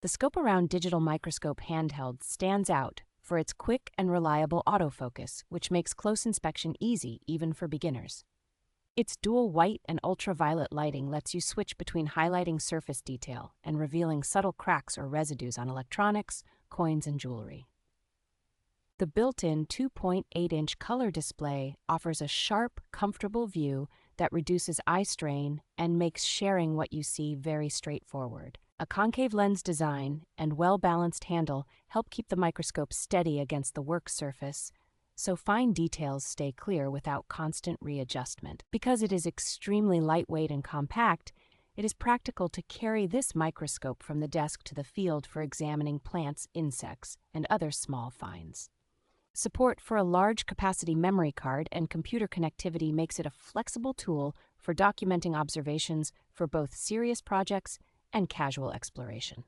The ScopeAround Digital Microscope Handheld stands out for its quick and reliable autofocus, which makes close inspection easy even for beginners. Its dual white and ultraviolet lighting lets you switch between highlighting surface detail and revealing subtle cracks or residues on electronics, coins, and jewelry. The built-in 2.8-inch color display offers a sharp, comfortable view that reduces eye strain and makes sharing what you see very straightforward. A concave lens design and well-balanced handle help keep the microscope steady against the work surface, so fine details stay clear without constant readjustment. Because it is extremely lightweight and compact, it is practical to carry this microscope from the desk to the field for examining plants, insects, and other small finds. Support for a large capacity memory card and computer connectivity makes it a flexible tool for documenting observations for both serious projects and casual exploration.